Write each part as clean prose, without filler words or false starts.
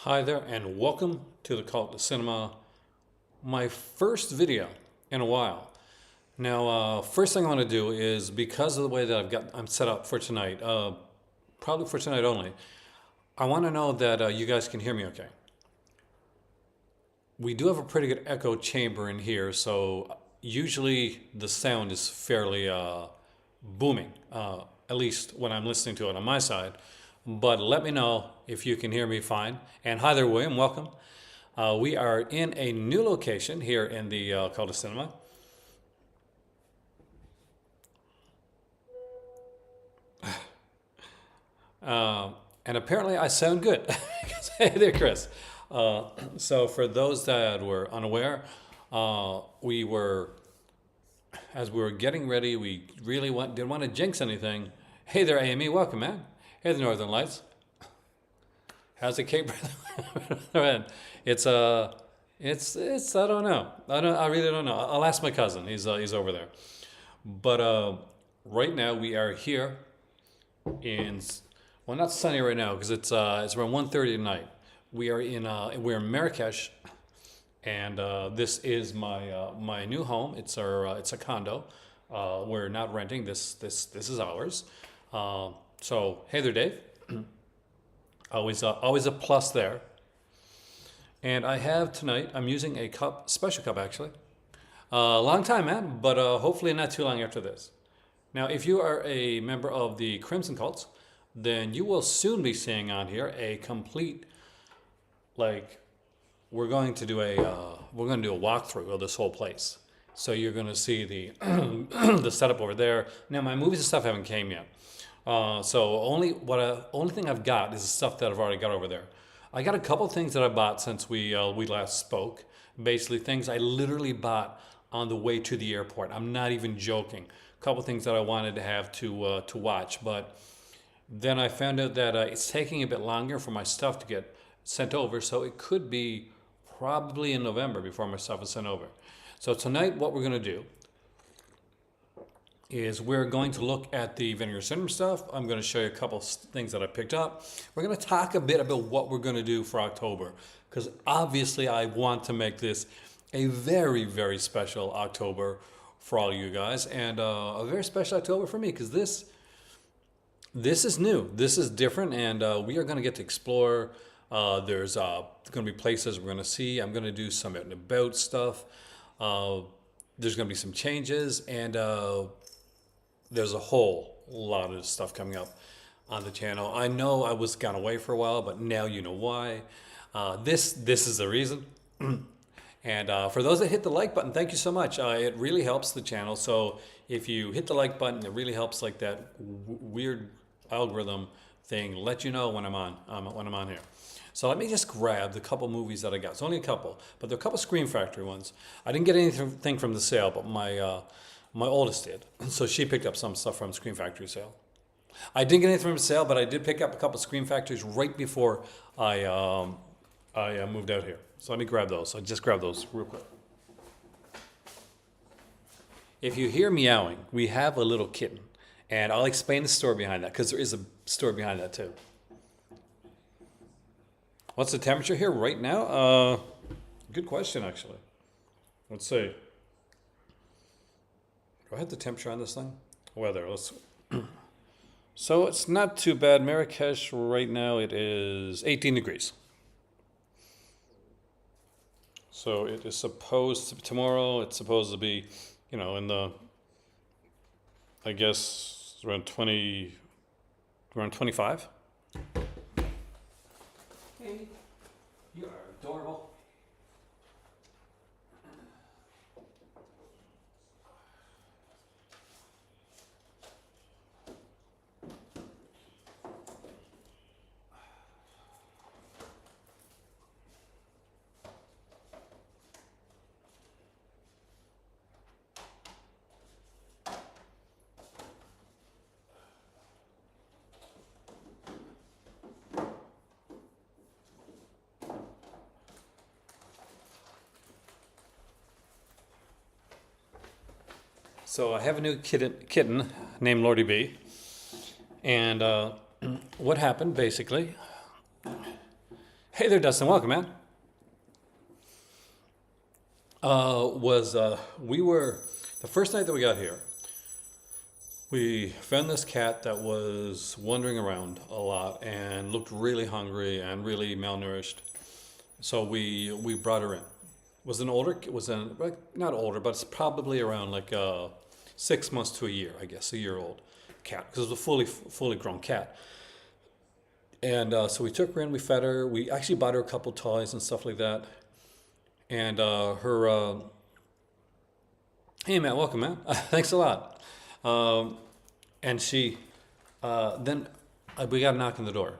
Hi there and welcome to the Cult of Cinema, my first video in a while. Now, first thing I want to do is, because of the way that I'm set up for tonight, probably for tonight only, I want to know that you guys can hear me okay. We do have a pretty good echo chamber in here, so usually the sound is fairly booming, at least when I'm listening to it on my side. But let me know if you can hear me fine. And hi there, William, welcome. We are in a new location here in the Cult of Cinema. And apparently I sound good. Hey there, Chris. So for those that were unaware, as we were getting ready, we really didn't want to jinx anything. Hey there, AME, welcome, man. Hey, the Northern Lights. How's it, Cape? It's I don't know. I really don't know. I'll ask my cousin. He's over there. But right now we are here in, well, not sunny right now because it's around 1:30 at night. We're in Marrakesh, and this is my new home. It's a condo. We're not renting. This is ours. So, hey there, Dave. Always a plus there. And I have tonight, I'm using a cup, special cup actually. Long time, man, but hopefully not too long after this. Now, if you are a member of the Crimson Cults, then you will soon be seeing on here a complete, like, we're going to do a walkthrough of this whole place. So you're going to see the the setup over there. Now, my movies and stuff haven't came yet. So only thing I've got is the stuff that I've already got over there. I got a couple things that I bought since we last spoke. Basically, things I literally bought on the way to the airport. I'm not even joking. A couple things that I wanted to have to watch, but then I found out that it's taking a bit longer for my stuff to get sent over. So it could be probably in November before my stuff is sent over. So tonight, what we're gonna do is we're going to look at the Vinegar Syndrome stuff. I'm going to show you a couple things that I picked up. We're going to talk a bit about what we're going to do for October, because obviously I want to make this a very, very special October for all you guys, and a very special October for me, because this is new. This is different, and we are going to get to explore. There's going to be places we're going to see. I'm going to do some out and about stuff. There's going to be some changes, and there's a whole lot of stuff coming up on the channel. I know I was gone away for a while, but now you know why. This is the reason. And for those that hit the like button, thank you so much. It really helps the channel. So if you hit the like button, it really helps, like that weird algorithm thing, let you know when I'm on here. So let me just grab the couple movies that I got. It's only a couple, but they're a couple Scream Factory ones. I didn't get anything from the sale, but my oldest did. So she picked up some stuff from Scream Factory sale. I didn't get anything from the sale, but I did pick up a couple Scream Factories right before I moved out here. So let me grab those. I just grabbed those real quick. If you hear meowing, we have a little kitten. And I'll explain the story behind that, because there is a story behind that too. What's the temperature here right now? Good question, actually. Let's see. Do I have the temperature on this thing? Weather, let's. So it's not too bad. Marrakesh right now, it is 18 degrees. So it is supposed to, tomorrow it's supposed to be, in the, I guess, around 25. Hey, you are adorable. So I have a new kitten named Lordy B. And what happened, basically, Hey there, Dustin. Welcome, man. Was We were the first night that we got here. We found this cat that was wandering around a lot and looked really hungry and really malnourished. So we brought her in. Was an older, was an like, not older, but it's probably around like 6 months to a year, I guess, a year old cat because it was a fully grown cat. And so we took her in, we fed her, we actually bought her a couple toys and stuff like that. And hey man, welcome man, thanks a lot. And she, then we got a knock on the door,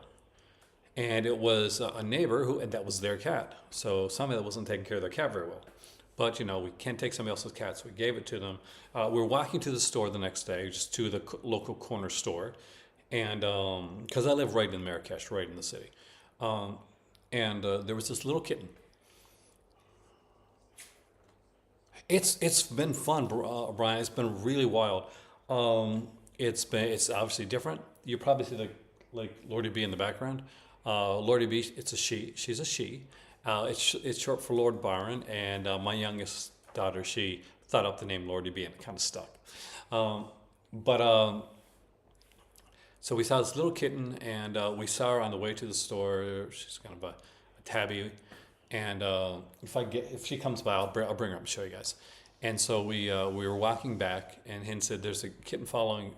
and it was a neighbor and that was their cat. So somebody that wasn't taking care of their cat very well. But we can't take somebody else's cat, so we gave it to them. We were walking to the store the next day, just to the local corner store, and because I live right in Marrakesh, right in the city, and there was this little kitten. It's been fun, Brian. It's been really wild. It's obviously different. You probably see like Lordy B in the background. Lordy B, it's a she. She's a she. It's short for Lord Byron, and my youngest daughter, she thought up the name Lordy B, and it kind of stuck. But So we saw this little kitten, and we saw her on the way to the store. She's kind of a tabby, and if she comes by, I'll bring her up and show you guys. And so we were walking back, and Hen said, "There's a kitten following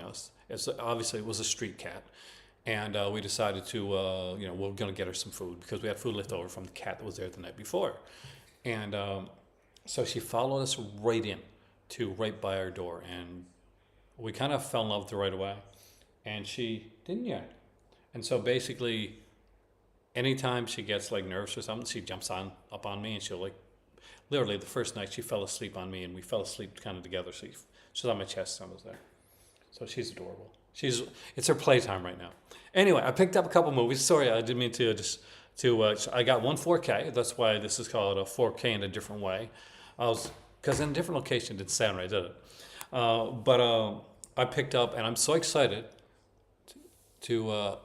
us." Obviously it was a street cat, and we decided to we're gonna get her some food because we had food left over from the cat that was there the night before, and so she followed us right by our door, and we kind of fell in love with her right away, and she didn't yet. And so basically, anytime she gets like nervous or something, she jumps up on me, and she'll like, literally the first night she fell asleep on me, and we fell asleep kind of together. She's on my chest, and I was there. So she's adorable. It's her playtime right now. Anyway, I picked up a couple movies. Sorry, I didn't mean to I got one 4K. That's why this is called a 4K in a different way. Because in a different location, it didn't sound right, did it? But I picked up, and I'm so excited to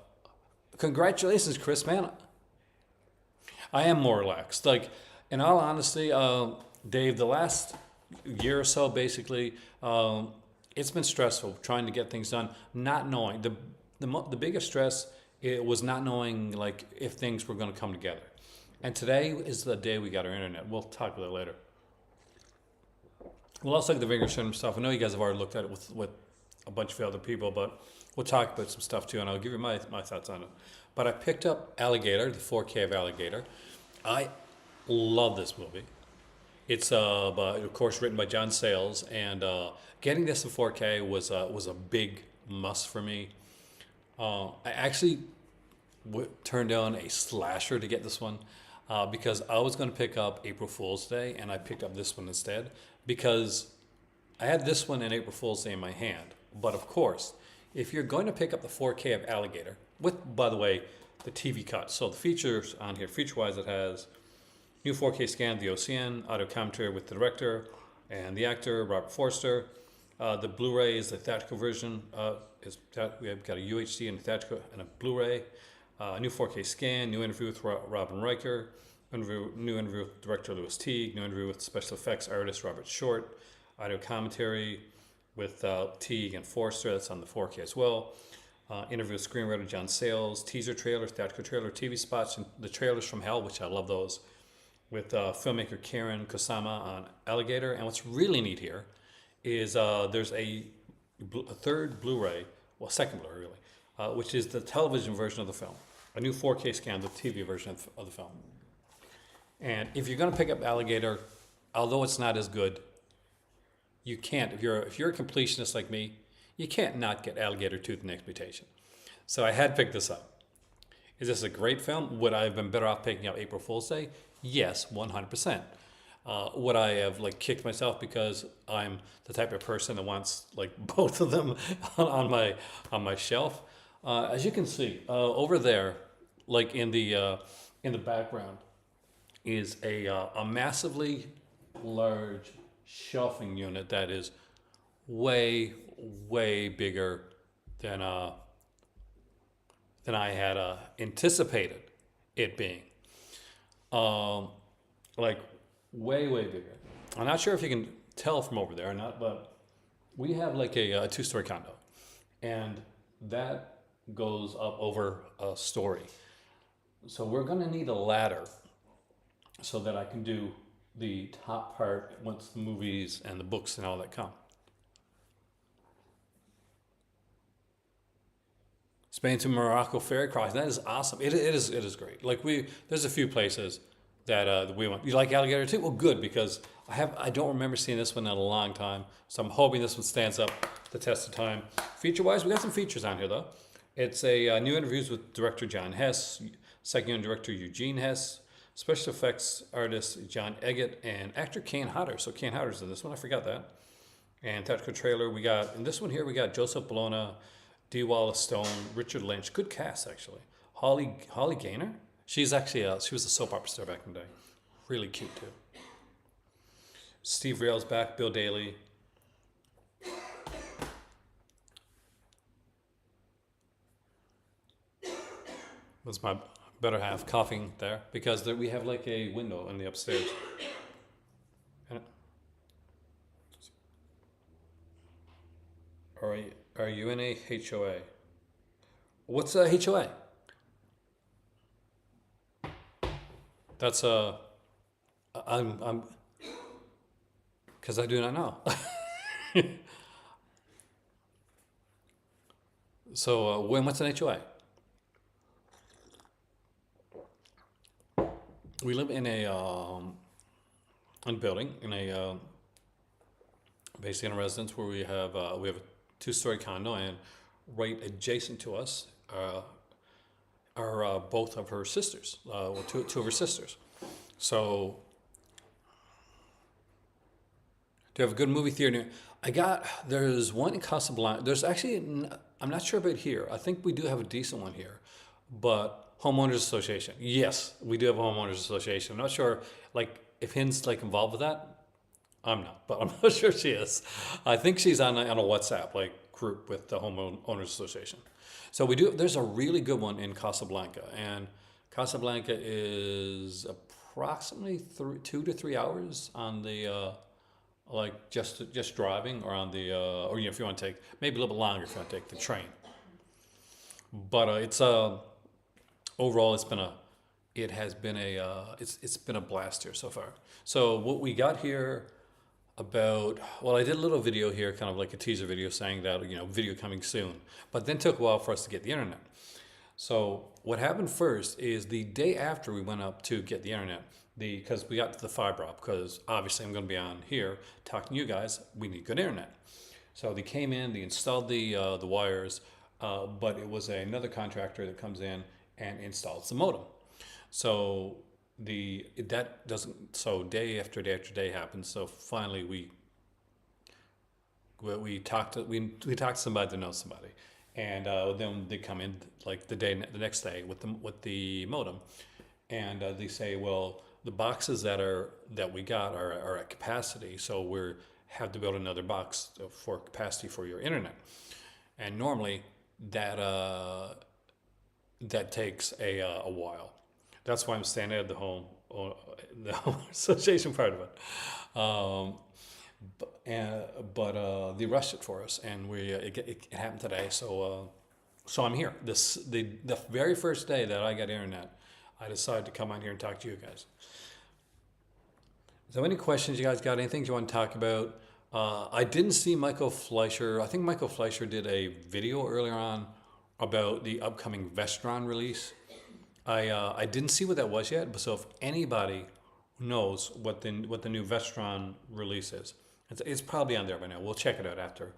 congratulations, Chris, man. I am more relaxed. Like, in all honesty, Dave, the last year or so, basically, it's been stressful trying to get things done, not knowing. The biggest stress, it was not knowing like if things were going to come together. And today is the day we got our internet. We'll talk about it later. We'll also look at the Vinger syndrome stuff. I know you guys have already looked at it with a bunch of other people, but we'll talk about some stuff too, and I'll give you my thoughts on it. But I picked up Alligator, the 4K of Alligator. I love this movie. It's of course written by John Sayles, and getting this in 4K was a big must for me. I actually turned down a slasher to get this one because I was going to pick up April Fool's Day, and I picked up this one instead because I had this one and April Fool's Day in my hand. But of course, if you're going to pick up the 4K of Alligator, with, by the way, the TV cut. So the features on here, feature-wise, it has new 4K scan of the OCN, audio commentary with the director and the actor, Robert Forster. The Blu-ray is the theatrical version. We've got a UHD and a theatrical and a Blu-ray. A new 4K scan, new interview with Robin Riker, new interview with director Louis Teague, new interview with special effects artist Robert Short, audio commentary with Teague and Forster, that's on the 4K as well. Interview with screenwriter John Sayles, teaser trailer, theatrical trailer, TV spots, and the trailers from hell, which I love those, with filmmaker Karen Kusama on Alligator. And what's really neat here is there's a third Blu-ray, well, second Blu-ray really, which is the television version of the film, a new 4K scan, the TV version of the film. And if you're going to pick up Alligator, although it's not as good, you can't, if you're a completionist like me, you can't not get Alligator Tooth and Exploitation. So I had picked this up. Is this a great film? Would I have been better off picking up April Fool's Day? Yes, 100%. Would I have like kicked myself because I'm the type of person that wants like both of them on my shelf? As you can see over there, like in the background, is a massively large shelving unit that is way bigger than I had anticipated it being. Um, like way bigger. I'm not sure if you can tell from over there or not, but we have like a two-story condo, and that goes up over a story. So we're gonna need a ladder so that I can do the top part once the movies and the books and all that come. Spain to Morocco ferry crossing. That is awesome. It is great. Like there's a few places that we went. You like alligator too? Well, good because I don't remember seeing this one in a long time. So I'm hoping this one stands up the test of time. Feature wise, we got some features on here though. It's a new interviews with director John Hess, second unit director Eugene Hess, special effects artist John Eggett, and actor Kane Hodder. So Kane Hodder's in this one. I forgot that. And technical trailer we got in this one here. We got Joseph Bologna, D. Wallace Stone, Richard Lynch. Good cast actually. Holly Gaynor. She's actually she was a soap opera star back in the day. Really cute too. Steve Rail's back. Bill Daly. That's my better half coughing there because we have like a window in the upstairs. And are you in a HOA? What's a HOA? That's I'm because I do not know. So what's an HOA? We live in a building in a basically in a residence where we have a two-story condo, and right adjacent to us are both of her sisters, two of her sisters. So, do you have a good movie theater? There's one in Casablanca. There's actually, I'm not sure about here. I think we do have a decent one here, but Homeowners Association. Yes, we do have a Homeowners Association. I'm not sure, like, if Hin's like involved with that. I'm not, but I'm not sure she is. I think she's on a WhatsApp like group with the Homeowners Association. So we do. There's a really good one in Casablanca, and Casablanca is approximately 2 to 3 hours on the like just driving, or on the or if you want to take maybe a little bit longer if you want to take the train. But it's overall it's been a blast here so far. So what we got here. I did a little video here, kind of like a teaser video saying that, video coming soon, but then took a while for us to get the internet. So what happened first is the day after we went up to get the internet, because we got to the fiber optic, because obviously I'm going to be on here talking to you guys, we need good internet. So they came in, they installed the wires, but it was another contractor that comes in and installs the modem. So day after day after day happens. So finally we talked to somebody that knows somebody, and then they come in like the next day with the modem, and they say, well, the boxes that we got are at capacity, so we have to build another box for capacity for your internet, and normally that takes a while. That's why I'm staying at the home association part of it. But they rushed it for us, and it happened today. So I'm here. The very first day that I got internet, I decided to come on here and talk to you guys. So any questions you guys got? Anything you want to talk about? I didn't see Michael Fleischer. I think Michael Fleischer did a video earlier on about the upcoming Vestron release. I didn't see what that was yet, but so if anybody knows what the new Vestron release is, it's probably on there by now. We'll check it out after,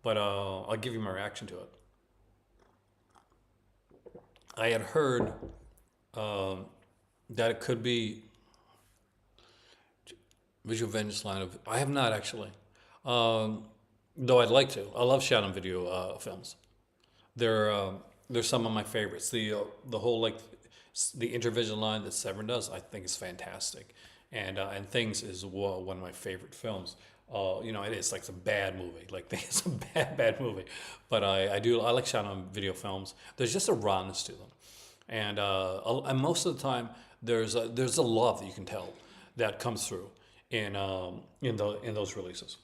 but I'll give you my reaction to it. I had heard that it could be Visual Vengeance line of. I have not actually, though I'd like to. I love shot on video films. They're some of my favorites. The whole like. The Intervision line that Severn does, I think, is fantastic, and Things is one of my favorite films. It is like a bad movie, like it's a bad movie, but I like shot on video films. There's just a rawness to them, And most of the time there's a love that you can tell that comes through in those releases.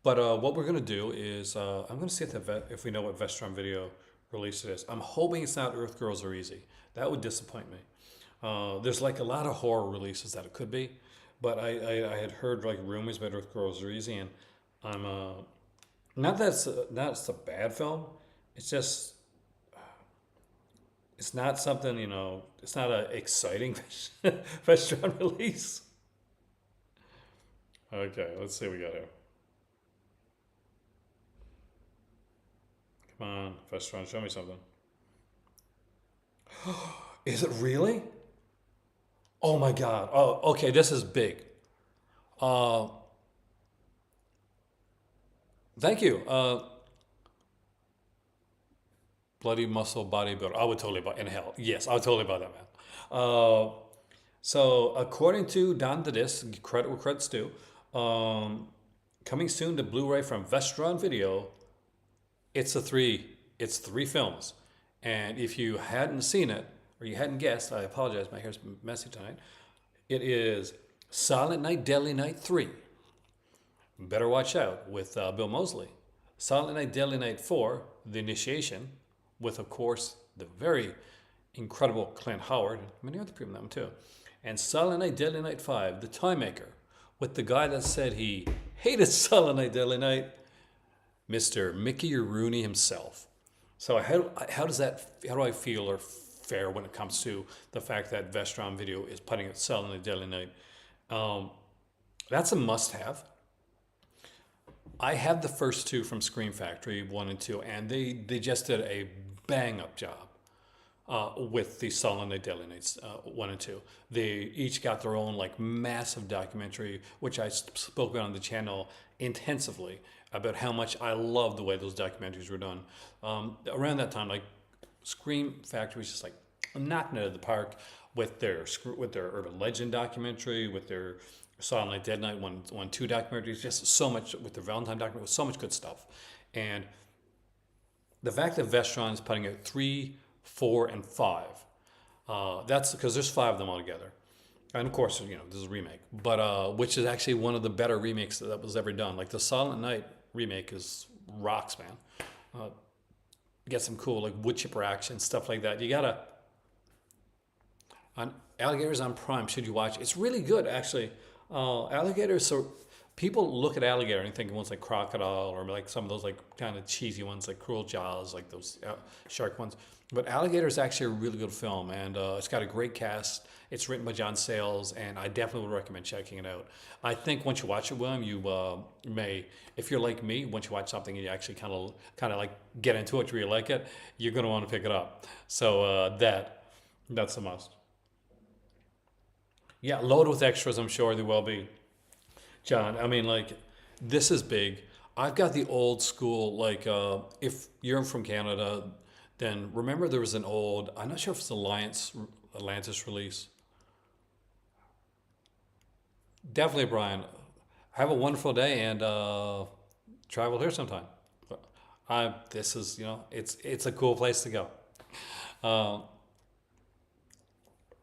But what we're gonna do is I'm gonna see if we know what Vestron Video release it is. I'm hoping it's not Earth Girls Are Easy. That would disappoint me. There's like a lot of horror releases that it could be, but I had heard like rumors about Earth Girls Are Easy, and I'm not that it's a bad film. It's just it's not something, it's not an exciting Vestron release. Okay, let's see what we got here. Come on, Vestron, show me something. Is it really? Oh my God. Oh, okay, this is big. Uh, Thank you. Bloody muscle bodybuilder. I would totally buy in hell. Yes, I would totally buy that, man. Uh, so according to Don the Disc, credit where credit's due. Coming soon to Blu-ray from Vestron Video. It's three films, and if you hadn't seen it or you hadn't guessed, I apologize. My hair's messy tonight. It is Silent Night, Deadly Night 3. Better Watch Out with Bill Moseley. Silent Night, Deadly Night 4, The Initiation, with, of course, the very incredible Clint Howard. Many other people in them, too. And Silent Night, Deadly Night 5, The Time Maker, with the guy that said he hated Silent Night, Deadly Night, Mr. Mickey Rooney himself. So how do I feel or fare when it comes to the fact that Vestron Video is putting out Silent Night, Deadly Night? That's a must-have. I have the first two from Scream Factory, 1 and 2, and they just did a bang-up job with the Silent Night, Deadly Nights 1 and 2. They each got their own like massive documentary, which I spoke about on the channel intensively about how much I love the way those documentaries were done. Around that time, like Scream Factory was just like knocking it out of the park with their Urban Legend documentary, with their Silent Night, Dead Night 1, 2 documentaries, just so much with the Valentine documentary, with so much good stuff. And the fact that Vestron is putting out 3, 4, and 5, that's because there's 5 of them altogether. And of course, this is a remake, but which is actually one of the better remakes that was ever done. Like the Silent Night remake is rocks, man. Get some cool like wood chipper action, stuff like that. You gotta on Alligators on Prime. Should you watch? It's really good, actually. Alligators. So people look at Alligator and think one's like Crocodile or like some of those like kind of cheesy ones like Cruel Jaws, like those shark ones. But Alligator is actually a really good film, and it's got a great cast. It's written by John Sayles, and I definitely would recommend checking it out. I think once you watch it, William, you may, if you're like me, once you watch something and you actually kind of like get into it, you really like it, you're going to want to pick it up. So that's a must. Yeah, loaded with extras, I'm sure there will be. John, I mean, like, this is big. I've got the old school, like, if you're from Canada, then remember there was an old, I'm not sure if it's Atlantis release. Definitely, Brian. Have a wonderful day and travel here sometime. This is, it's a cool place to go.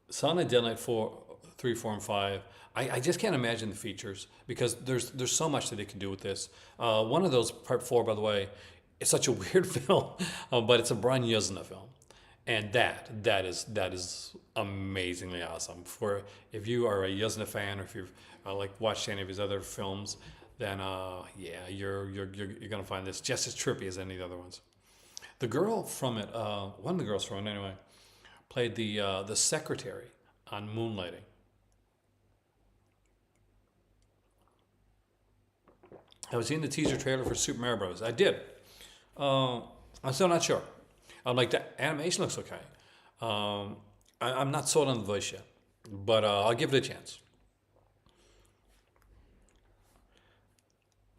Silent Night, Dead Night 4, 3, 4, and 5. I just can't imagine the features because there's so much that they can do with this. One of those, part 4, by the way, it's such a weird film, but it's a Brian Yuzna film, and that is amazingly awesome. For if you are a Yuzna fan or if you've like watched any of his other films, then yeah, you're gonna find this just as trippy as any of the other ones. The girl from it, one of the girls from it anyway, played the secretary on Moonlighting. I was in the teaser trailer for Super Mario Bros. I did. I'm still not sure. I'm like, the animation looks okay. I'm not sold on the voice yet, but I'll give it a chance.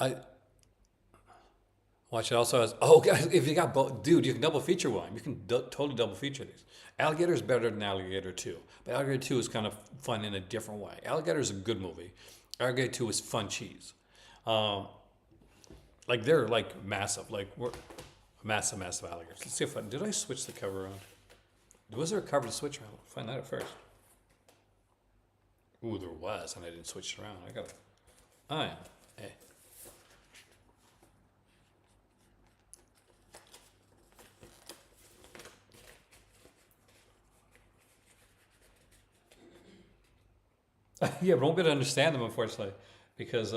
I watch it also as, oh, guys, if you got both, dude, you can double feature one. You can totally double feature these. Alligator is better than Alligator 2, but Alligator 2 is kind of fun in a different way. Alligator is a good movie. Alligator 2 is fun cheese. Like they're like massive. Like Massive, massive alligators. Let's see if did I switch the cover around? Was there a cover to switch around? I'll find that out first. Ooh, there was, and I didn't switch it around. I got it. Hey. Yeah, but won't be able to understand them, unfortunately, because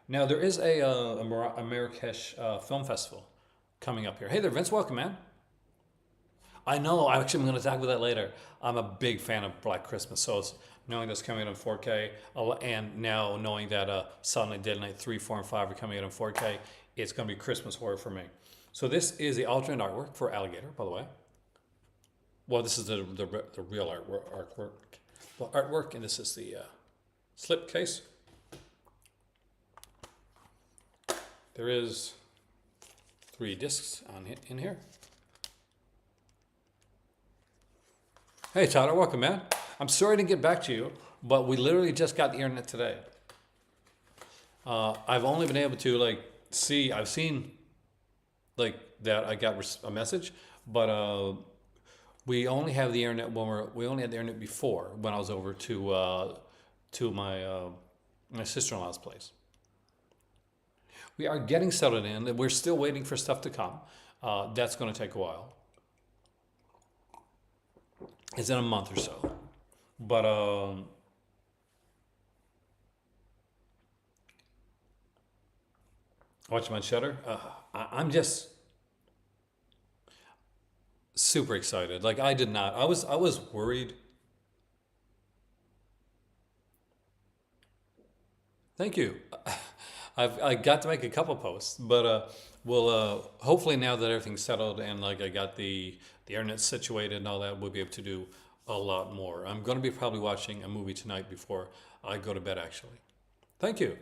now there is a Marrakesh film festival coming up here. Hey there, Vince. Welcome, man. I know. I'm going to talk about that later. I'm a big fan of Black Christmas, so knowing that's coming out in 4K, and now knowing that Silent Night, Deadly Night 3, 4, and 5 are coming out in 4K, it's going to be Christmas horror for me. So this is the alternate artwork for Alligator, by the way. Well, this is the real artwork, and this is the slip case. There is 3 discs in here. Hey Tyler, welcome, man. I'm sorry to get back to you, but we literally just got the internet today. I've only been able to I've seen that I got a message, but we only have the internet we only had the internet before when I was over to my my sister-in-law's place. We are getting settled in. We're still waiting for stuff to come. That's going to take a while. It's in a month or so. But watch my Shutter. I'm just super excited. Like I did not. I was worried. Thank you. I got to make a couple posts, but we'll hopefully now that everything's settled and I got the internet situated and all that, we'll be able to do a lot more. I'm going to be probably watching a movie tonight before I go to bed. Actually, thank you.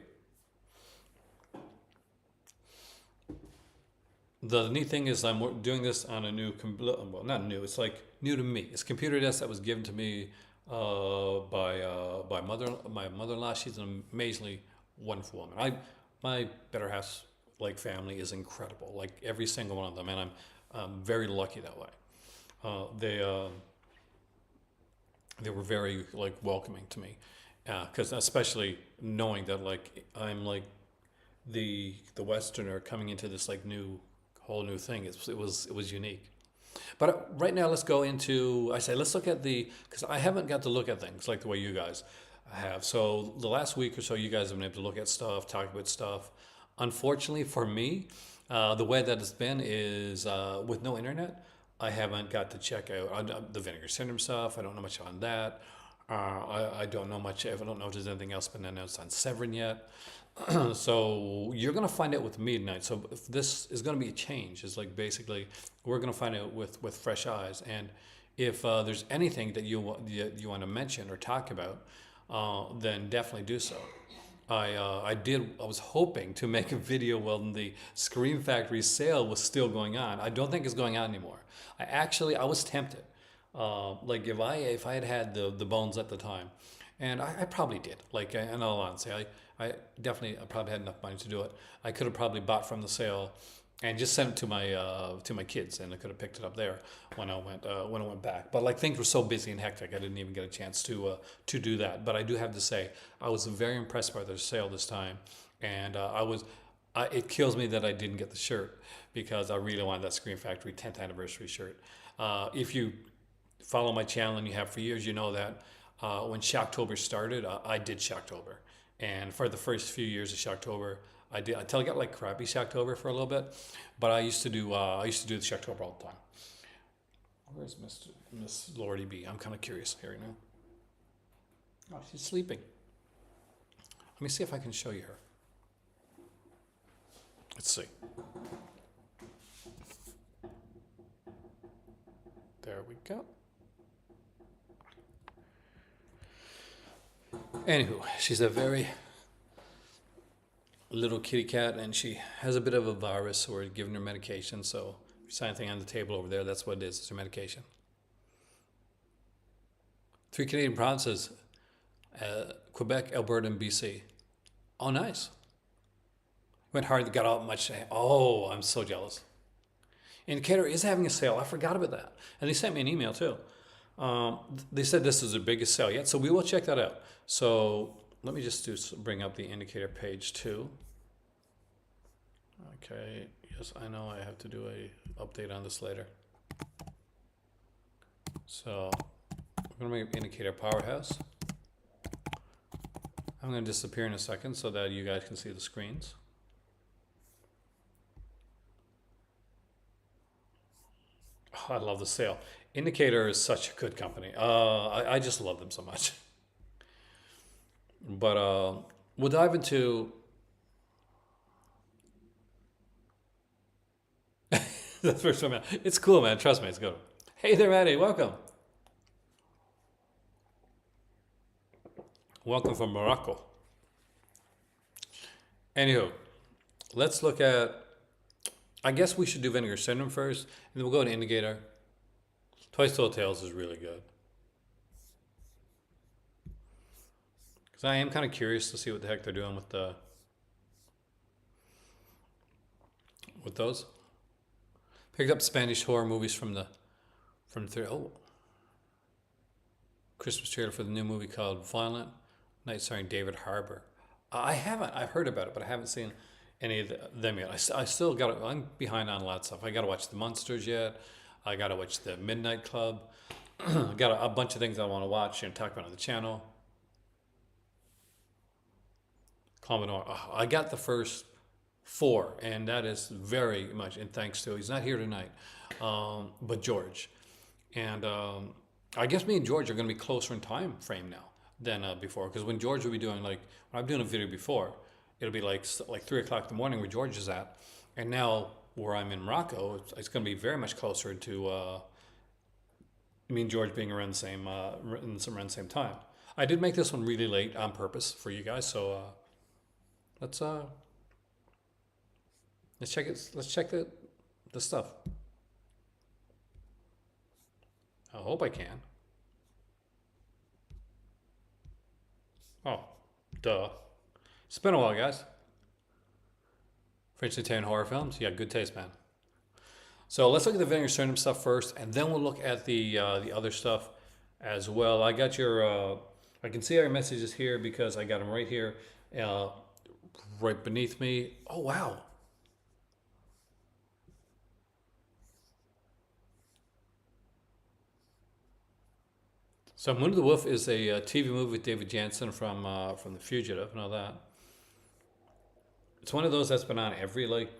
The neat thing is I'm doing this on a new, well, not new. It's new to me. It's a computer desk that was given to me by my mother-in-law. She's an amazingly wonderful woman. My better half's family is incredible. Every single one of them, and I'm very lucky that way. They were very welcoming to me, because especially knowing that I'm the Westerner coming into this whole new thing. It was unique. But right now let's go into let's look at because I haven't got to look at things like the way you guys have. So the last week or so you guys have been able to look at stuff, talk about stuff. Unfortunately for me, the way that it's been is with no internet. I haven't got to check out the Vinegar Syndrome stuff. I don't know much on that. I don't know much. I don't know if there's anything else been announced on Severin yet. So you're going to find out with me tonight. So if this is going to be a change, it's basically we're going to find out with fresh eyes. And if there's anything that you want to mention or talk about, then definitely do so. I was hoping to make a video when the Scream Factory sale was still going on. I don't think it's going on anymore. I was tempted. If I had the bones at the time, and I probably did. In all honesty, I probably had enough money to do it. I could have probably bought from the sale and just sent it to my kids, and I could have picked it up there when I went back. But things were so busy and hectic, I didn't even get a chance to do that. But I do have to say, I was very impressed by their sale this time, and it kills me that I didn't get the shirt because I really wanted that Scream Factory 10th anniversary shirt. If you follow my channel and you have for years, you know that when Shocktober started, I did Shocktober, and for the first few years of Shocktober, I did until I got crappy Shocktober for a little bit, but I used to do the Shocktober all the time. Where's Miss Lordy B? I'm kind of curious here now. Oh, she's sleeping. Let me see if I can show you her. Let's see. There we go. Anywho, she's a very little kitty cat, and she has a bit of a virus, so we're giving her medication. So if you see anything on the table over there, that's what it is. It's her medication. 3 Canadian provinces, Quebec, Alberta, and BC. Oh, nice. Went hard, got out much. Oh, I'm so jealous. Indicator is having a sale. I forgot about that. And they sent me an email too. They said this is the biggest sale yet, so we will check that out. So let me just bring up the indicator page too. Okay, yes, I know I have to do a update on this later. So we're gonna make indicator powerhouse. I'm gonna disappear in a second so that you guys can see the screens. Oh, I love the sale. Indicator is such a good company. I just love them so much. But we'll dive into the first one. It's cool, man. Trust me, it's good. Hey there, Maddie. Welcome. Welcome from Morocco. Anywho, let's look at. I guess we should do Vinegar Syndrome first, and then we'll go to Indicator. Twice Told Tales is really good. Because I am kind of curious to see what the heck they're doing with those. Picked up Spanish horror movies from Christmas trailer for the new movie called Violent Night starring David Harbour. I haven't. I've heard about it, but I haven't seen any of them yet. I still got. I'm behind on a lot of stuff. I got to watch The Munsters yet. I got to watch The Midnight Club. I got a bunch of things I want to watch and talk about on the channel. Commodore. Oh, I got the first 4, and that is very much in thanks to. He's not here tonight, but George, and I guess me and George are going to be closer in time frame now than before. Because when George will be doing when I'm doing a video before, it'll be like 3 o'clock in the morning where George is at, and now where I'm in Morocco, it's going to be very much closer to me and George being around the same around the same time. I did make this one really late on purpose for you guys, so let's check it. Let's check the stuff. I hope I can. Oh, duh. It's been a while, guys. French and Italian horror films. Yeah, good taste, man. So let's look at the Vinegar Syndrome stuff first, and then we'll look at the other stuff as well. I got your. I can see our messages here because I got them right here, right beneath me. Oh wow. So Moon of the Wolf is a TV movie with David Jansen from The Fugitive. Know that. It's one of those that's been on every release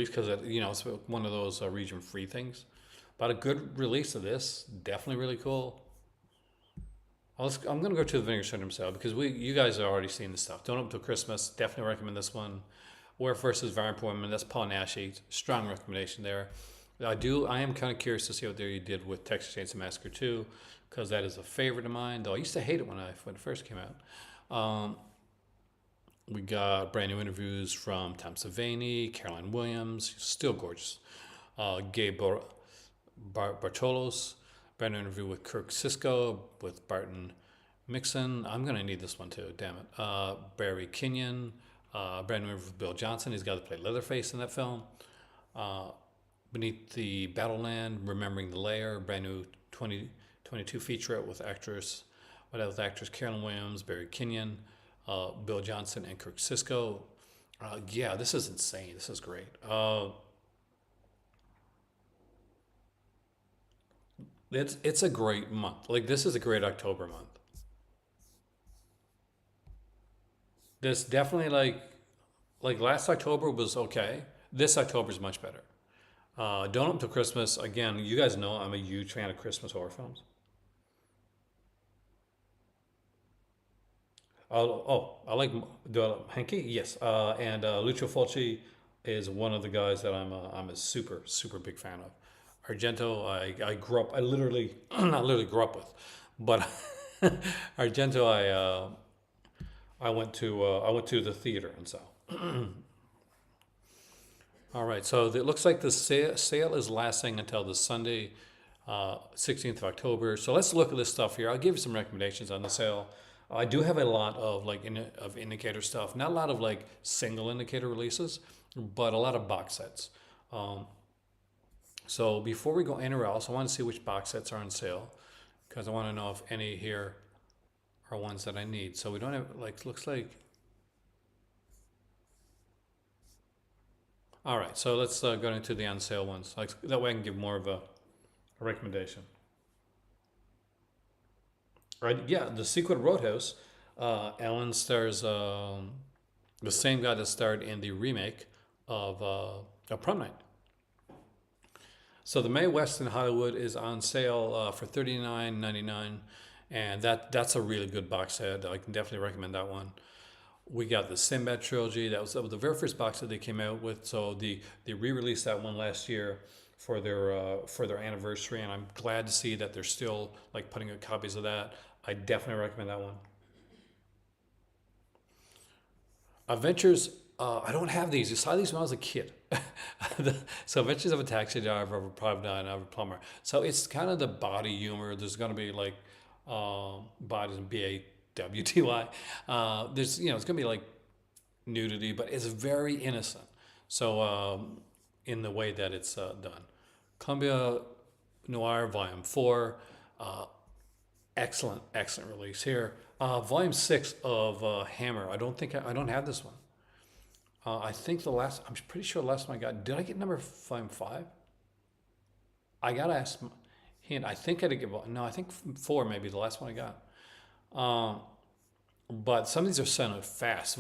because it's one of those region free things. But a good release of this, definitely really cool. I'm gonna go to the Vinegar Syndrome sale because you guys have already seen this stuff. Don't Up Till Christmas, definitely recommend this one. Werewolf versus Vampire Woman, that's Paul Naschy. Strong recommendation there. I am kind of curious to see what they did with Texas Chainsaw Massacre 2, because that is a favorite of mine. Though I used to hate it when it first came out. We got brand new interviews from Tom Savini, Caroline Williams, still gorgeous. Gabe Bartolos, brand new interview with Kirk Sisko, with Barton Mixon. I'm gonna need this one too. Damn it. Barry Kenyon, brand new interview with Bill Johnson. He's got to play Leatherface in that film. Beneath the Battleland, Remembering the Lair, brand new 2022 featurette with actress Carolyn Williams, Barry Kenyon, Bill Johnson, and Kirk Sisko. Yeah, this is insane. This is great. It's a great month. This is a great October month. This definitely like last October was okay. This October is much better. Don't Up Till Christmas, again, you guys know I'm a huge fan of Christmas horror films. I like Henke, yes, and Lucio Fulci is one of the guys that I'm a super big fan of. Argento, I grew up, I literally not literally grew up with, but Argento, I went to the theater and so. All right, so it looks like the sale is lasting until the Sunday, 16th of October. So let's look at this stuff here. I'll give you some recommendations on the sale. I do have a lot of indicator stuff, not a lot of single indicator releases. but a lot of box sets. Um, so before we go anywhere else, I want to see which box sets are on sale because I want to know if any here are ones that I need. So we don't have, like, looks like, all right, so let's go into the on sale ones. Like, that way I can give more of a recommendation. Right, yeah, The Secret Roadhouse. Alan stars the same guy that starred in the remake of Prom Night. So the Mae West in Hollywood is on sale for $39.99, and that's a really good box set. I can definitely recommend that one. We got the Sinbad Trilogy. That was the very first box that they came out with. So they re-released that one last year for their anniversary, and I'm glad to see that they're still like putting out copies of that. I definitely recommend that one. Adventures. I don't have these. I saw these when I was a kid. So Adventures of a Taxi Driver, of a Private Eye, and of a Plumber. So it's kind of the body humor. There's going to be like bodies and BAWTY. There's it's going to be like nudity, but it's very innocent. So in the way that it's done. Columbia Noir Volume 4. Excellent release here. Volume 6 of Hammer. I don't have this one. I think I'm pretty sure the last one I got, did I get number volume 5? I gotta ask hint. I think I did get, no, I think 4 maybe the last one I got. But some of these are selling fast.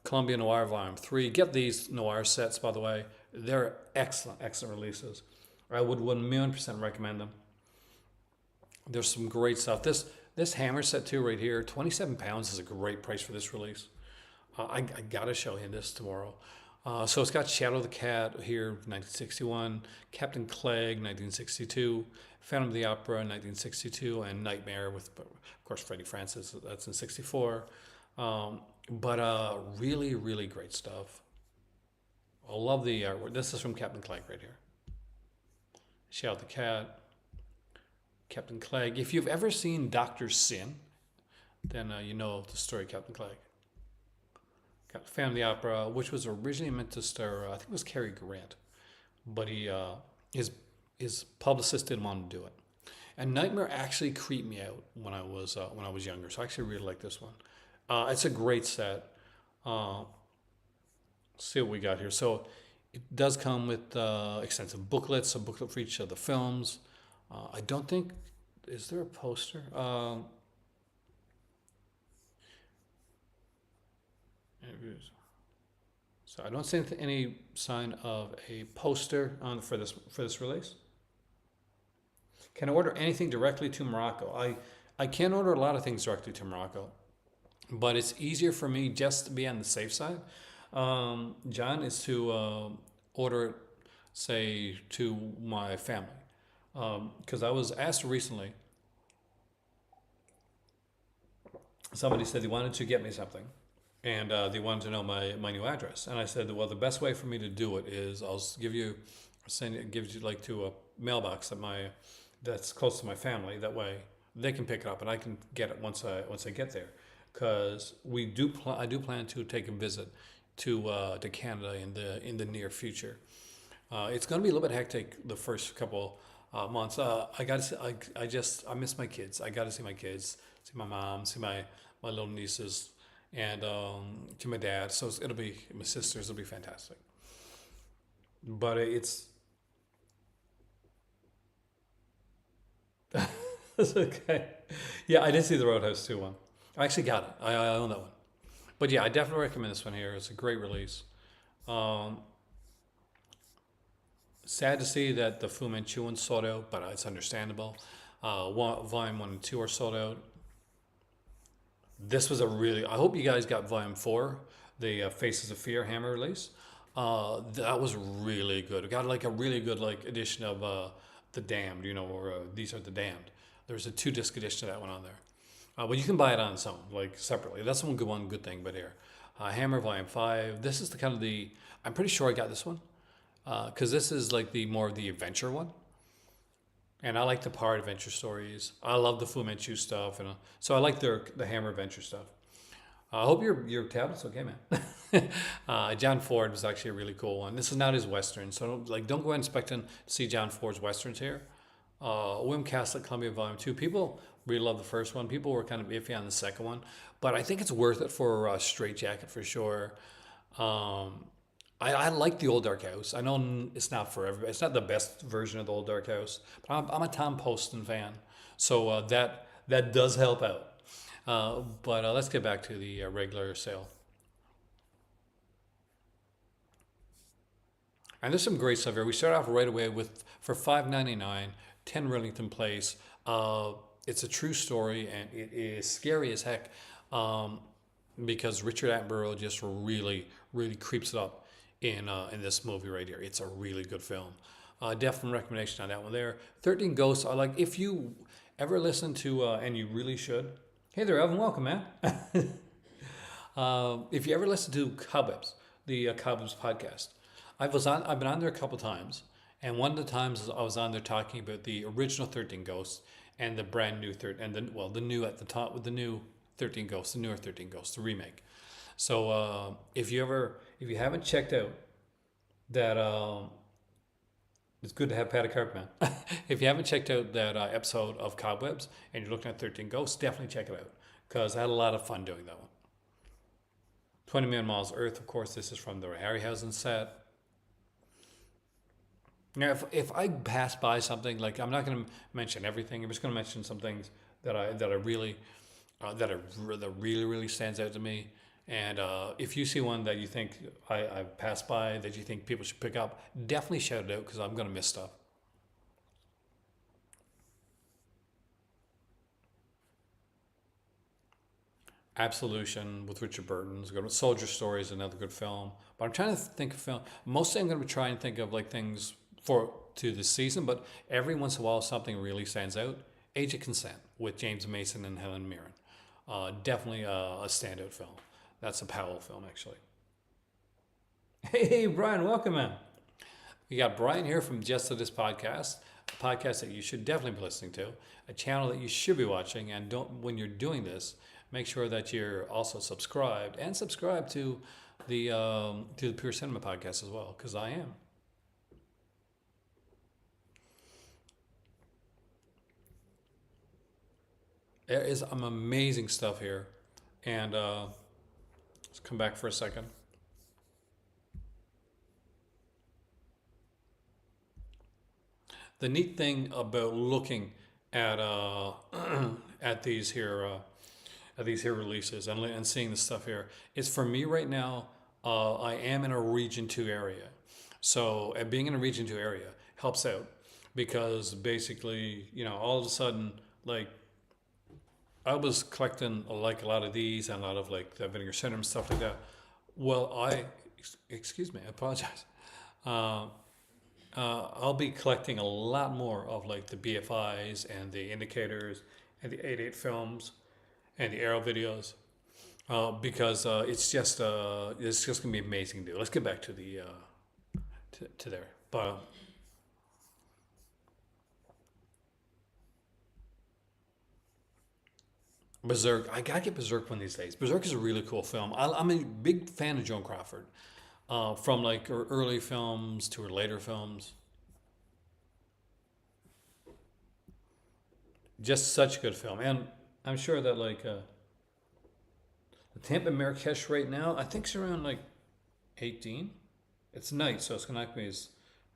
Columbia Noir Volume 3. Get these Noir sets, by the way. They're excellent releases. I would 1,000,000% recommend them. There's some great stuff. This Hammer set too right here, 27 pounds is a great price for this release. I gotta show him this tomorrow. So it's got Shadow the Cat here, 1961, Captain Clegg, 1962, Phantom of the Opera, 1962, and Nightmare with, of course, Freddie Francis. That's in 64. But really great stuff. I love the artwork. This is from Captain Clegg right here. Shadow the Cat, Captain Clegg. If you've ever seen Dr. Sin, then you know the story of Captain Clegg. Got Phantom of the Opera, which was originally meant to star, I think it was Cary Grant, but his publicist didn't want to do it. And Nightmare actually creeped me out when I was younger, so I actually really like this one. It's a great set. Let's see what we got here. So it does come with extensive booklets, a booklet for each of the films. I don't think, is there a poster? So I don't see any sign of a poster on for this release. Can I order anything directly to Morocco? I can order a lot of things directly to Morocco, but it's easier for me just to be on the safe side. John, is to order it, say, to my family, because I was asked recently. Somebody said they wanted to get me something, and they wanted to know my new address. And I said, well, the best way for me to do it is I'll give you like to a mailbox that's close to my family. That way they can pick it up and I can get it once I get there. Because I do plan to take a visit to Canada in the near future. It's going to be a little bit hectic the first couple months. I miss my kids. I got to see my kids, see my mom, see my little nieces, and to my dad. So it'll be my sisters. It'll be fantastic. But it's it's okay. Yeah, I did see the Roadhouse 2 one. I actually got it. I own that one. But yeah, I definitely recommend this one here. It's a great release. Um, Sad to see that the Fu Manchu one sold out, but it's understandable. Volume 1 and 2 are sold out. This was I hope you guys got Volume 4, the Faces of Fear Hammer release. That was really good. We got like a really good like edition of The Damned, or These Are the Damned. There's a 2-disc edition of that one on there. But you can buy it on its own, like separately. That's one good thing, but here. Hammer Volume 5. This is I'm pretty sure I got this one. Because this is like more of the adventure one. And I like the Power Adventure stories. I love the Fu Manchu stuff. And so I like the Hammer Adventure stuff. I hope your tablet's okay, man. John Ford was actually a really cool one. This is not his western, so don't go in expecting to see John Ford's westerns here. William Castle at Columbia Volume 2. People really love the first one. People were kind of iffy on the second one, but I think it's worth it for Straight Jacket for sure. Um, I like the Old Dark House. I know it's not for everybody. It's not the best version of the Old Dark House, but I'm a Tom Poston fan, so that does help out. But let's get back to the regular sale. And there's some great stuff here. We start off right away with for $5.99, 10 Rillington Place. It's a true story and it is scary as heck um, because Richard Attenborough just really creeps it up in this movie right here. It's a really good film. Definite recommendation on that one there. 13 Ghosts. I like if you ever listen to and you really should. Hey there, Evan. Welcome, man. If you ever listen to Cobwebs, the Cobwebs podcast, I've been on there a couple times, and one of the times I was on there talking about the original 13 Ghosts and the brand new the new at the top with the new 13 Ghosts, the newer 13 Ghosts, the remake. So if you haven't checked out that, it's good to have Patty Cartman. If you haven't checked out that episode of Cobwebs and you're looking at 13 Ghosts, definitely check it out because I had a lot of fun doing that one. 20 Million Miles Earth, of course, this is from the Harryhausen set. Now, if I pass by something, like I'm not going to mention everything, I'm just going to mention some things that I really that really stands out to me. And if you see one that you think I've passed by that you think people should pick up, definitely shout it out because I'm going to miss stuff. Absolution with Richard Burton's good. Soldier Story is another good film. But I'm trying to think of film. Mostly I'm going to try and think of like things for to the season, but every once in a while something really stands out. Age of Consent with James Mason and Helen Mirren. Definitely a standout film. That's a Powell film, actually. Hey, Brian, welcome, man. We got Brian here from Just to This Podcast, a podcast that you should definitely be listening to, a channel that you should be watching, and don't when you're doing this, make sure that you're also subscribed and subscribe to the Pure Cinema Podcast as well, because I am. There is some amazing stuff here, and let's come back for a second. The neat thing about looking at at these here releases and seeing the stuff here is for me right now. I am in a Region 2 area, so being in a Region 2 area helps out because basically, all of a sudden, like I was collecting like a lot of these and a lot of like the Vinegar Syndrome and stuff like that. Well, excuse me, I apologize. Uh, I'll be collecting a lot more of like the BFIs and the indicators and the 88 films and the Arrow videos because it's just gonna be amazing to do. Let's get back to the to there, but. Berserk, I gotta get Berserk one of these days. Berserk is a really cool film. I'm a big fan of Joan Crawford, from like her early films to her later films. Just such a good film, and I'm sure that like the Tampa Marrakesh right now, I think it's around like 18. It's night, so it's not gonna be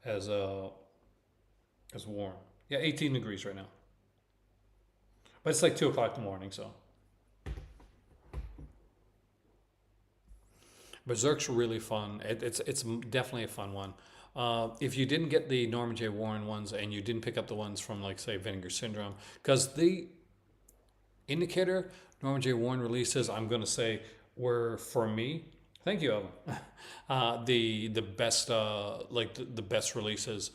as uh as warm. Yeah, 18 degrees right now, but it's like 2 o'clock in the morning, so. Berserk's really fun. It's definitely a fun one. If you didn't get the Norman J. Warren ones and you didn't pick up the ones from like say Vinegar Syndrome, because the Indicator, Norman J. Warren releases, I'm gonna say were for me. Thank you, Evan. The best the best releases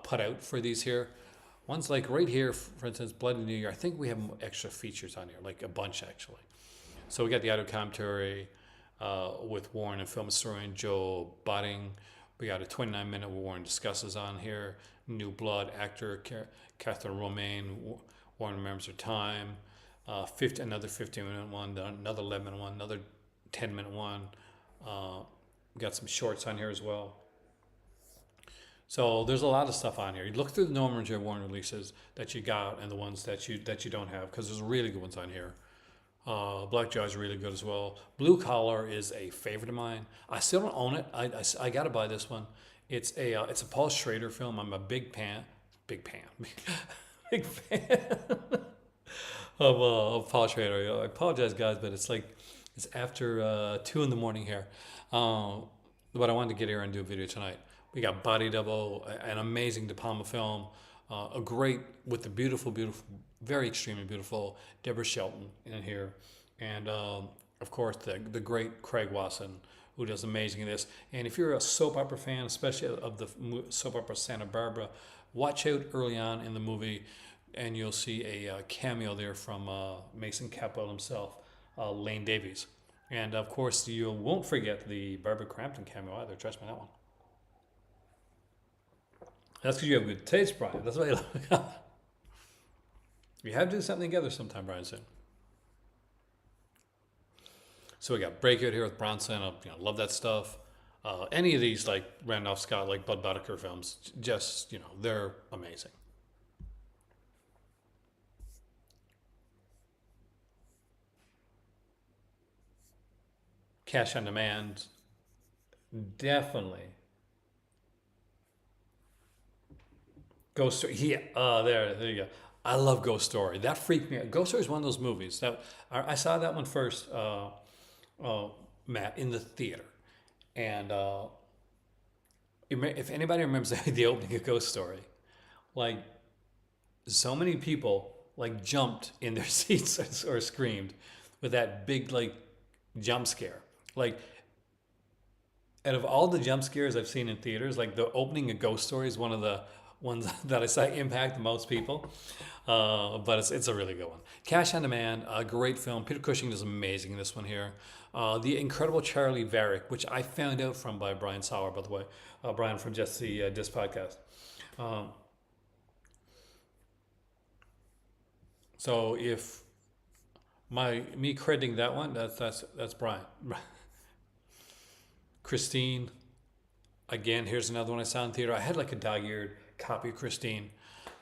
put out for these here. Ones like right here, for instance, Bloody New Year. I think we have extra features on here, like a bunch actually. So we got the audio commentary with Warren and film historian Joe Botting. We got a 29-minute Warren discusses on here. New Blood actor Catherine Romaine. Warren remembers her time. Another 15-minute one. Another 11-minute one. Another 10-minute one. Uh, got some shorts on here as well. So there's a lot of stuff on here. You look through the Norman J. Warren releases that you got and the ones that you don't have, because there's really good ones on here. Black Jaw is really good as well. Blue Collar is a favorite of mine. I still don't own it. I got to buy this one. It's a Paul Schrader film. I'm a big fan of Paul Schrader. I apologize, guys, but it's after 2 in the morning here. But I wanted to get here and do a video tonight. We got Body Double, an amazing De Palma film, a great with the beautiful, very extremely beautiful Deborah Shelton in here, and of course the great Craig Wasson, who does amazing in this. And if you're a soap opera fan, especially of the soap opera Santa Barbara, watch out early on in the movie, and you'll see a cameo there from Mason Capwell himself, Lane Davies. And of course, you won't forget the Barbara Crampton cameo either. Trust me, that one. That's because you have good taste, Brian. That's why you love. We have to do something together sometime, Brian, soon. So we got Breakout here with Bronson. I love that stuff. Any of these, like Randolph Scott, like Bud Boddicker films, just, they're amazing. Cash on Demand, definitely. Ghost Story. Yeah, there you go. I love Ghost Story. That freaked me out. Ghost Story is one of those movies that I saw that one first, Matt, in the theater, and if anybody remembers the opening of Ghost Story, like so many people like jumped in their seats or screamed with that big like jump scare. Like out of all the jump scares I've seen in theaters, like the opening of Ghost Story is one of the ones that I say impact the most people. But it's a really good one. Cash on Demand, a great film. Peter Cushing is amazing in this one here. The Incredible Charlie Varick, which I found out from by Brian Sauer, by the way. Brian from just the Disc Podcast. So if me crediting that one, that's Brian. Christine, again, here's another one I saw in theater. I had like a dog-eared copy of Christine,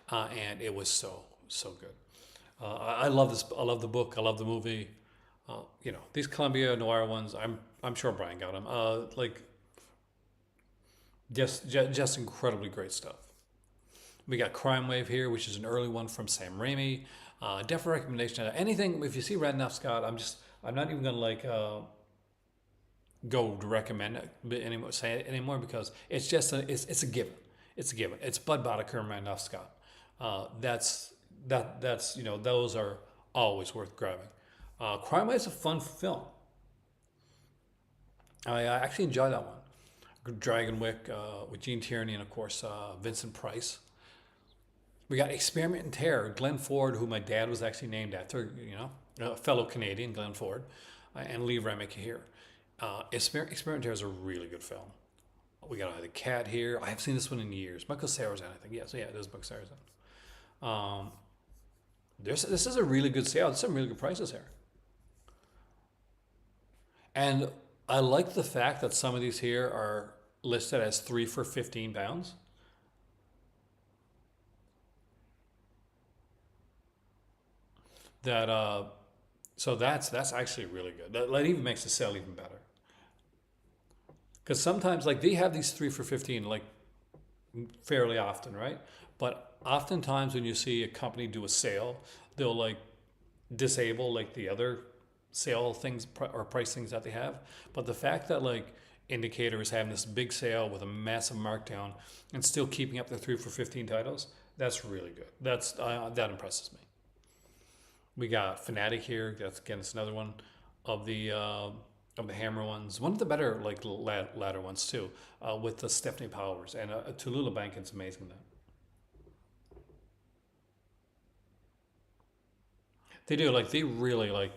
and it was so good. I love this. I love the book. I love the movie. These Columbia Noir ones. I'm sure Brian got them. Like just incredibly great stuff. We got Crimewave here, which is an early one from Sam Raimi. Definitely recommendation. Anything if you see Randolph Scott, I'm not even gonna go to recommend it anymore, say it anymore, because it's just it's a given. It's a given. It's Bud Boddicker and Randolph Scott. That's those are always worth grabbing. Crime is a fun film. I actually enjoy that one. Dragon Wick with Gene Tierney and of course Vincent Price. We got Experiment in Terror, Glenn Ford, who my dad was actually named after. A fellow Canadian, Glenn Ford, and Lee Remick here. Experiment in Terror is a really good film. We got the Cat here. I haven't seen this one in years. Michael Cera's in, I think. Yes, yeah, it is Michael Cera's in. This is a really good sale. There's some really good prices here. And I like the fact that some of these here are listed as 3 for £15. So that's actually really good. That even makes the sale even better. Because sometimes like they have these 3 for 15 like fairly often, right? But oftentimes when you see a company do a sale, they'll like disable like the other sale things or price things that they have. But the fact that like Indicator is having this big sale with a massive markdown and still keeping up the 3 for 15 titles, that's really good. That impresses me. We got Fanatic here. It's another one of the Hammer ones. One of the better like ladder ones too, with the Stephanie Powers and Tallulah Bankin's amazing that. They do they really like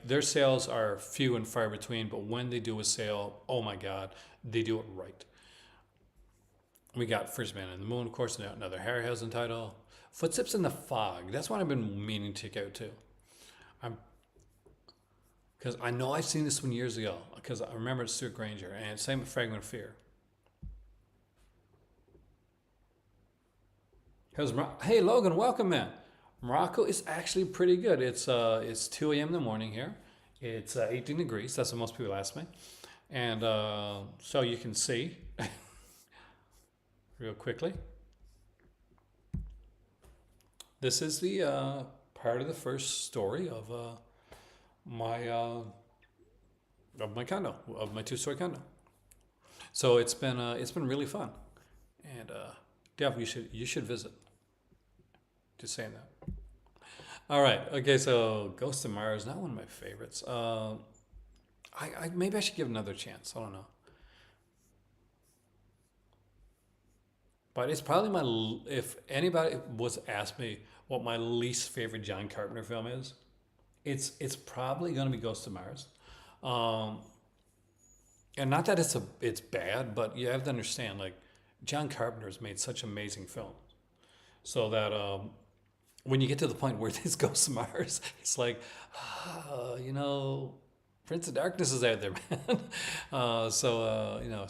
their sales are few and far between, but when they do a sale, oh my God, they do it right. We got First Man in the Moon, of course, another Harryhausen title. Footsteps in the Fog. That's one I've been meaning to check out too. because I know I've seen this one years ago because I remember it's Stuart Granger, and same with Fragment of Fear. Hey Logan, welcome man. Morocco is actually pretty good. It's 2 a.m. in the morning here. It's 18 degrees. That's what most people ask me, and so you can see real quickly. This is the part of the first story my of my condo, of my two-story condo. So it's been really fun, and Dev, you should visit. Just saying that. All right. Okay. So Ghost of Mars, not one of my favorites. I maybe I should give it another chance. I don't know, but it's probably if anybody was asked me what my least favorite John Carpenter film is, it's probably going to be Ghost of Mars. Um, and not that it's bad, but you have to understand like John Carpenter has made such amazing films, so that when you get to the point where this goes to Mars, it's like, you know, Prince of Darkness is out there, man. You know,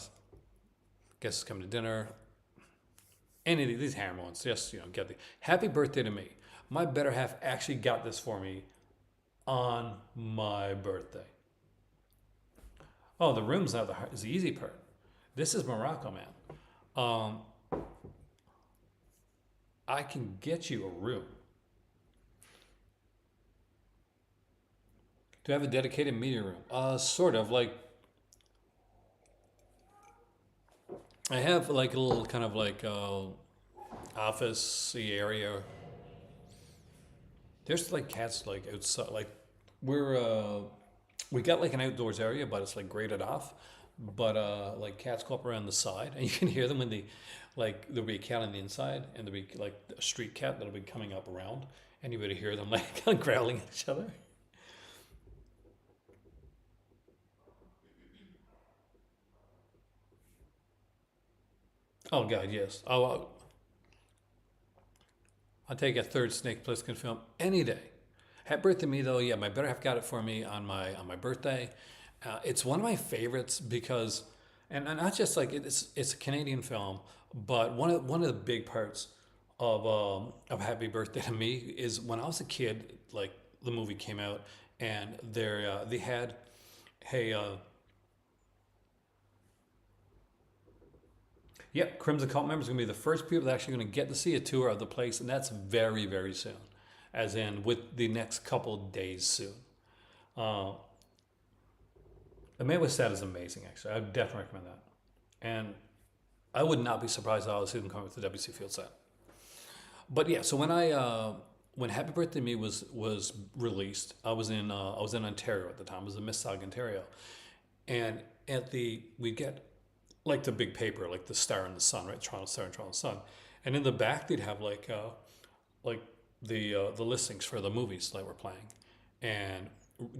guests come to dinner. Any of these hammer ones, just, you know, get the happy birthday to me. My better half actually got this for me on my birthday. Oh, the room's not is the easy part. This is Morocco, man. Um, I can get you a room. Do I have a dedicated media room? Sort of. Like, I have like a little kind of like office area. There's like cats like outside. Like we're we got like an outdoors area, but it's like graded off. But like cats go up around the side, and you can hear them when they like there'll be a cat on the inside, and there'll be like a street cat that'll be coming up around, and you would hear them like kind of growling at each other. Oh God, yes. I'll take a third Snake Plissken film any day. Happy birthday to me though. Yeah, my better half got it for me on my birthday. It's one of my favorites because, and not just like it's a Canadian film, but one of the big parts of Happy Birthday to Me is when I was a kid. Like the movie came out, and they had, hey, yep, Crimson Cult members are going to be the first people that actually going to get to see a tour of the place, and that's very, very soon, as in with the next couple days soon. Uh, the Man with Set is amazing, actually. I would definitely recommend that. And I would not be surprised at all to see them come with the WC Field set. But yeah, so when Happy Birthday to Me was released, I was in Ontario at the time. I was in Mississauga, Ontario, and we get like the big paper, like the Star and the Sun, right? Toronto Star and Toronto Sun, and in the back they'd have like the listings for the movies that we're playing, and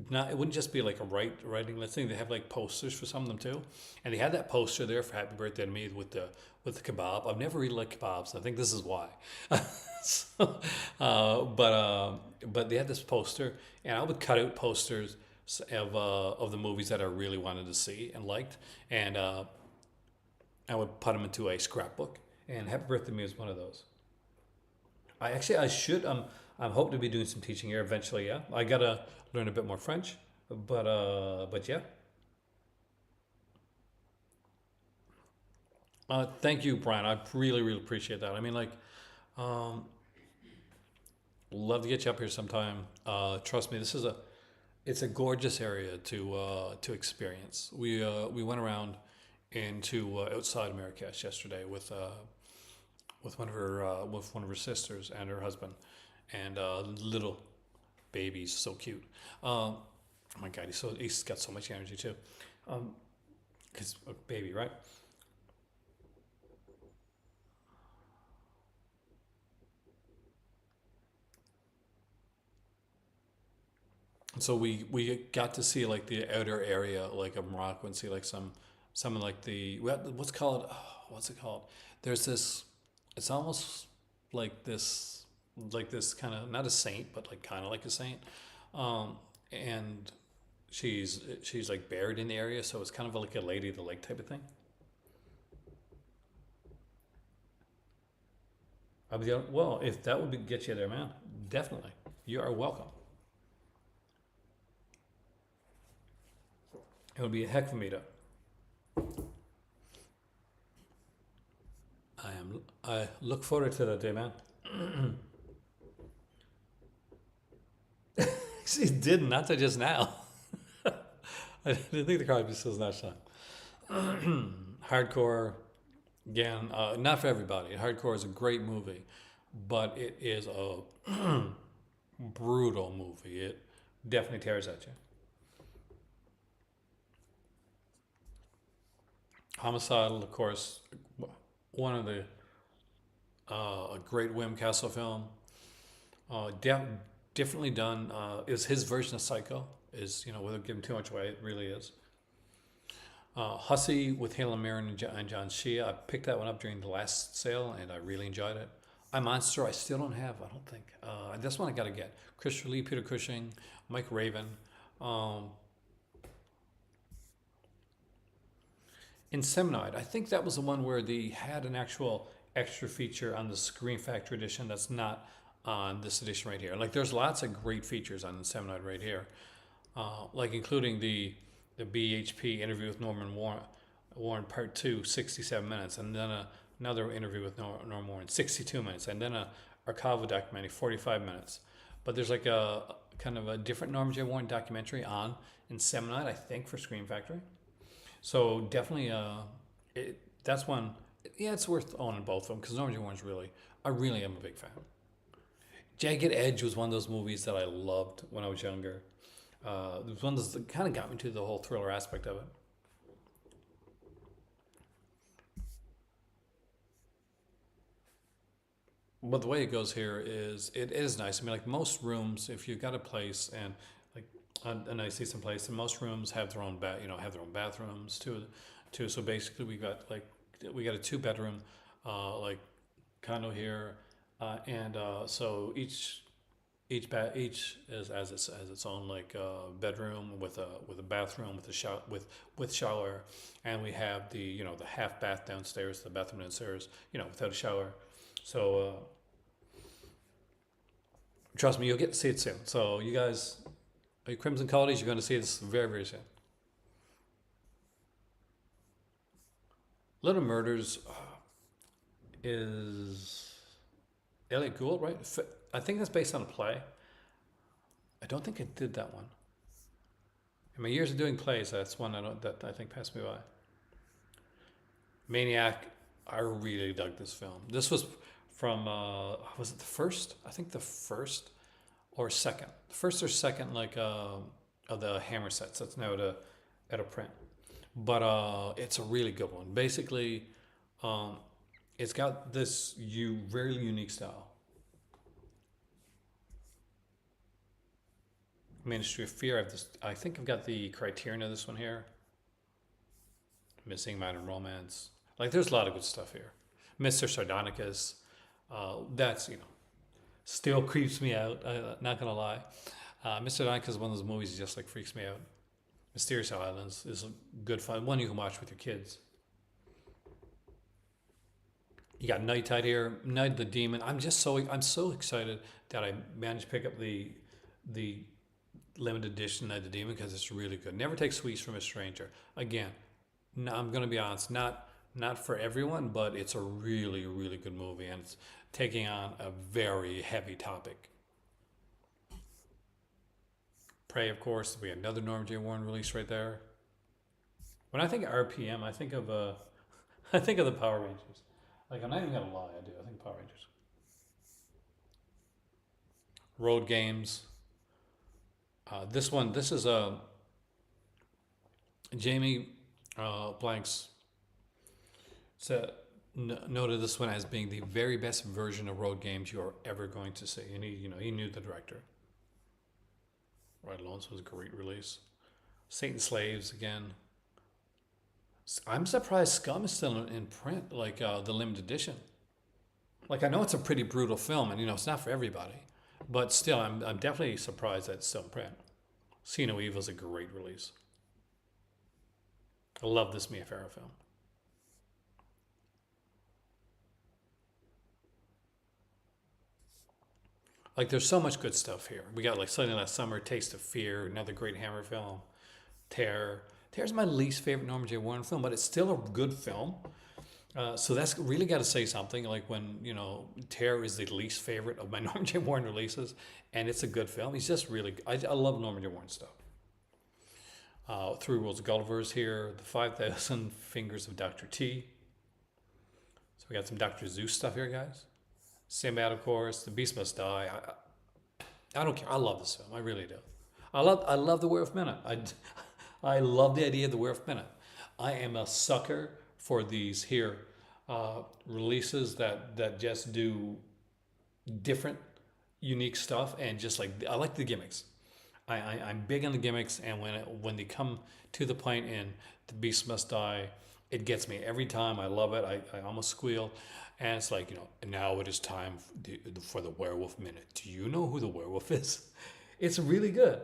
not it wouldn't just be like a writing listing. They have like posters for some of them too, and they had that poster there for Happy Birthday to Me with the kebab. I've never really liked kebabs. I think this is why. so, but they had this poster, and I would cut out posters of the movies that I really wanted to see and liked, and I would put them into a scrapbook. And Happy Birthday to Me is one of those. I should I'm hoping to be doing some teaching here eventually. Yeah, I gotta learn a bit more French, but yeah. Thank you, Brian. I really appreciate that. I mean, like, um, love to get you up here sometime. Trust me, it's a gorgeous area to experience. We went around into outside Marrakesh yesterday with one of her sisters and her husband, and little baby's so cute. Oh my God, he's got so much energy too. Cause a baby, right? So we got to see like the outer area like of Morocco and see like some of like what's it called? There's this. It's almost like this kind of not a saint but like kind of like a saint, and she's like buried in the area, so it's kind of like a Lady of the Lake type of thing. Well, if that would get you there, man, definitely. You are welcome. It would be a heck of a meetup. I look forward to that day, man. She did not to just now. I didn't think the Crosby, Stills Nash song. Hardcore, again, not for everybody. Hardcore is a great movie, but it is a brutal movie. It definitely tears at you. Homicidal, of course, one of the a great Wim Castle film. Differently done. Is his version of Psycho? Is without giving too much away, it really is. Hussey with Helen Mirren and John Shea. I picked that one up during the last sale, and I really enjoyed it. I Monster. I still don't have. I don't think. This one I got to get. Christopher Lee, Peter Cushing, Mike Raven. Inseminide. I think that was the one where they had an actual extra feature on the Screen Factory edition that's not on this edition right here. Like there's lots of great features on Inseminide right here, like including the BHP interview with Norman Warren Part 2, 67 minutes, and then another interview with Norman Warren, 62 minutes, and then a archival documentary, 45 minutes. But there's like a kind of a different Norman J. Warren documentary on Inseminide, I think, for Screen Factory. So definitely, that's one. Yeah, it's worth owning both of them because Norman J. Warren's I really am a big fan. Jagged Edge was one of those movies that I loved when I was younger. It was one that kind of got me to the whole thriller aspect of it. But the way it goes here is it is nice. I mean, like most rooms, if you've got a place and like a nice decent place, and most rooms have their own have their own bathrooms too. So basically, we got a 2 bedroom like condo here, and so each is as its own like bedroom with a bathroom with shower, and we have the half bath downstairs, the bathroom downstairs, without a shower. So trust me, you'll get to see it soon. So you guys, you Crimson Collies, you're going to see this very, very soon. Little Murders is Elliot Gould, right? I think that's based on a play. I don't think I did that one. In my years of doing plays, that's one that I think passed me by. Maniac, I really dug this film. This was from was it the first? I think the first or second. The first or second of the Hammer sets that's now at a print. But it's a really good one. Basically, it's got this very unique style. Ministry of Fear. I think I've got the Criterion of this one here. Missing Modern Romance. Like, there's a lot of good stuff here. Mr. Sardonicus. That's still creeps me out. Not gonna lie. Mr. Sardonicus is one of those movies that just like freaks me out. Mysterious Islands is good fun. One you can watch with your kids. You got Night Tide here, Night the Demon. I'm so excited that I managed to pick up the limited edition Night the Demon because it's really good. Never take sweets from a stranger. Again, I'm gonna be honest, not for everyone, but it's a really, really good movie, and it's taking on a very heavy topic. Prey, of course, we have another Norman J. Warren release right there. When I think of RPM, I think of the Power Rangers. Like, I'm not even gonna lie, I do. I think Power Rangers. Road Games. This is Jamie Blanks noted this one as being the very best version of Road Games you are ever going to see, and he knew the director. Right Alone was a great release. Satan Slaves again. I'm surprised Scum is still in print, like the limited edition. Like, I know it's a pretty brutal film, and it's not for everybody, but still, I'm definitely surprised that it's still in print. See No Evil is a great release. I love this Mia Farrow film. Like, there's so much good stuff here. We got like Sunday Last Summer, Taste of Fear, another great Hammer film. Terror. Terror's my least favorite Norman J. Warren film, but it's still a good film. So that's really got to say something. Like when Terror is the least favorite of my Norman J. Warren releases, and it's a good film. He's just really. I love Norman J. Warren stuff. Three Worlds of Gulliver's here. The 5,000 Fingers of Dr. T. So we got some Dr. Zeus stuff here, guys. Sinbad, of course. The Beast Must Die. I don't care. I love this film. I really do. I love the Werewolf Minute. I love the idea of the Werewolf Minute. I am a sucker for these here releases that just do different, unique stuff, and just like I like the gimmicks. I'm big on the gimmicks, and when they come to the point in The Beast Must Die, it gets me every time. I love it. I almost squeal. And it's like, now it is time for the Werewolf Minute. Do you know who the werewolf is? It's really good.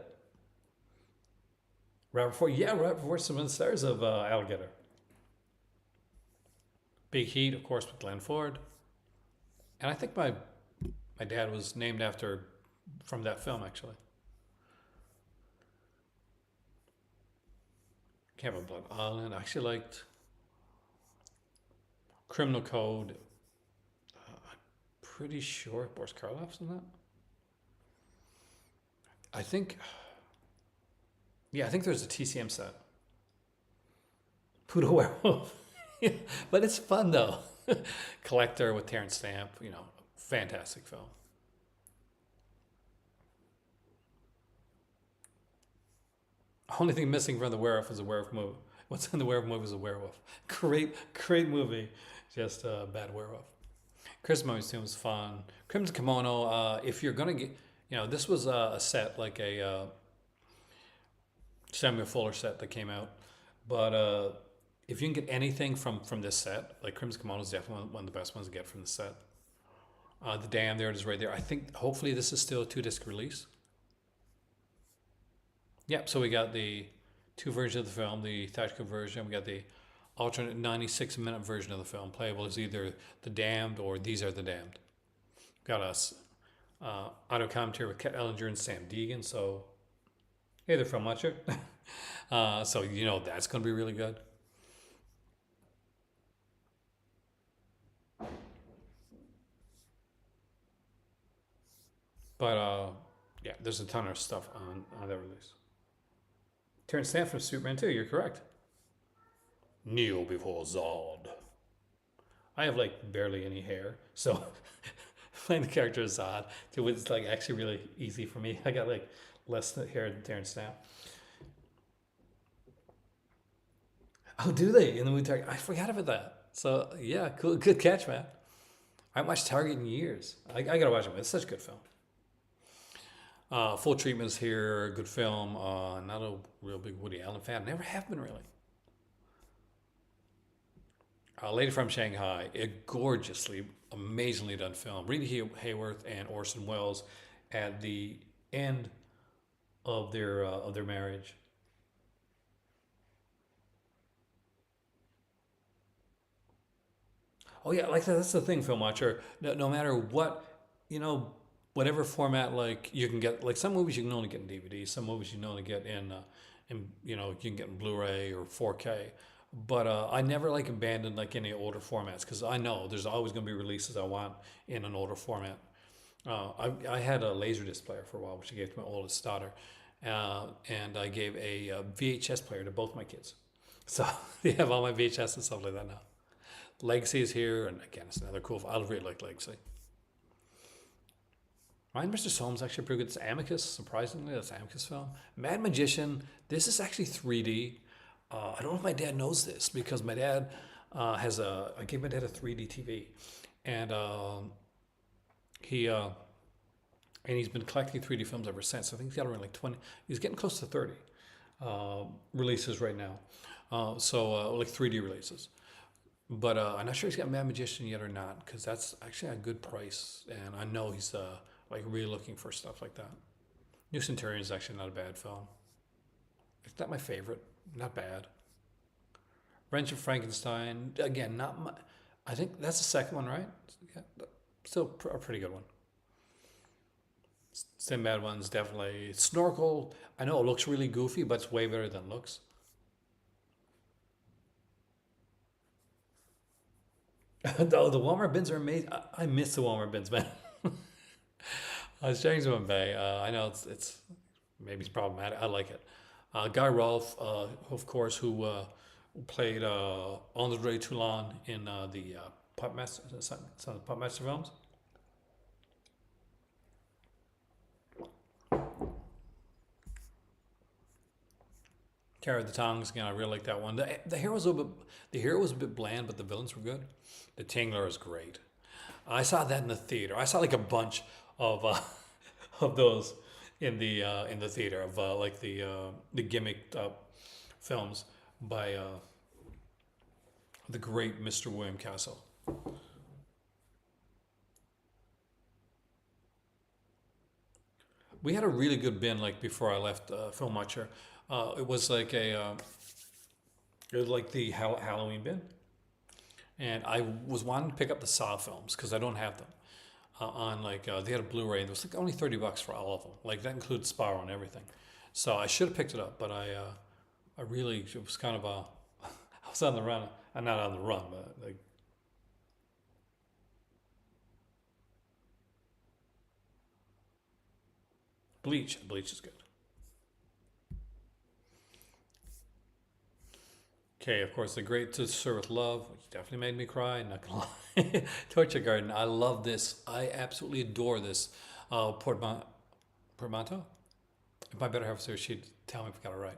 Right before some of the stars of Alligator. Big Heat, of course, with Glenn Ford. And I think my dad was named after from that film, actually. Cabin Blood Island. I actually liked Criminal Code. I'm pretty sure Boris Karloff's in that. I think there's a TCM set. Poodle Werewolf. But it's fun though. Collector with Terrence Stamp, fantastic film. Only thing missing from the werewolf is a werewolf movie. What's in the werewolf movie is a werewolf. Great movie. Just a bad werewolf. Christmas Museum was fun. Crimson Kimono. If you're gonna get, this was a set like a Samuel Fuller set that came out. But if you can get anything from this set, like Crimson Kimono is definitely one of the best ones to get from the set. The Dam, there it is right there. I think hopefully this is still a 2-disc release. Yep, so we got the two versions of the film, the theatrical version. We got the alternate 96-minute version of the film. Playable as either The Damned or These Are the Damned. Got us audio commentary with Ket Ellinger and Sam Deegan. So, hey, they're film watcher. So that's going to be really good. But yeah, there's a ton of stuff on that release. Terrence Stamp from Superman 2, you're correct. Kneel before Zod. I have like barely any hair, so playing the character of Zod, it's like actually really easy for me. I got like less hair than Terrence Stamp. Oh, do they in the movie Target? I forgot about that. So yeah, cool, good catch, man. I haven't watched Target in years. I gotta watch it. It's such a good film. Full Treatment's here, good film. Not a real big Woody Allen fan. Never have been really. Lady from Shanghai, a gorgeously, amazingly done film. Rita Hayworth and Orson Welles at the end of their marriage. Oh yeah, like that's the thing, film watcher. No matter what, whatever format, like you can get, like some movies you can only get in DVD, some movies you can only get you can get in Blu-ray or 4K. But I never like abandon like any older formats because I know there's always going to be releases I want in an older format. I had a Laserdisc player for a while, which I gave to my oldest daughter, and I gave a VHS player to both my kids. So they have all my VHS and stuff like that now. Legacy is here, and again, it's another cool. I really like Legacy. Mine, Mr. Soames actually pretty good. It's Amicus, surprisingly. That's Amicus film. Mad Magician. This is actually 3D. I don't know if my dad knows this because my dad I gave my dad a 3D TV, and he's been collecting 3D films ever since. I think he's got around like 20. He's getting close to 30 releases right now. So like 3D releases. But I'm not sure he's got Mad Magician yet or not because that's actually a good price, and I know he's like really looking for stuff like that. New Centurion is actually not a bad film. It's not my favorite. Not bad. Wrench of Frankenstein. Again, not my. I think that's the second one, right? Yeah, still a pretty good one. Sinbad one's definitely Snorkel. I know it looks really goofy, but it's way better than it looks. The Walmart bins are amazing. I miss the Walmart bins, man. I was changing one bay. I know it's maybe it's problematic. I like it. Guy Rolfe, of course, who played Andre Toulon in the Puppet Master, some of the Puppet Master films. Carry the Tongs again. I really like that one. The hero was a bit, the hero was a bit bland, but the villains were good. The Tingler is great. I saw that in the theater. I saw like a bunch of of those in the theater of like the gimmicked films by the great Mr. William Castle. We had a really good bin like before I left Film Watcher. It was like it was like the Halloween bin, and I was wanting to pick up the Saw films because I don't have them on like they had a Blu-ray and it was like only $30 for all of them. Like that includes Sparrow and everything. So I should have picked it up, but I really it was kind of a I was on the run. I'm not on the run, but like Bleach. Bleach is good. Okay, of course, The Great to Serve with Love, which definitely made me cry, not gonna lie. Torture Garden, I love this. I absolutely adore this. Portmanteau? If my better half was here, she'd tell me if I got it right.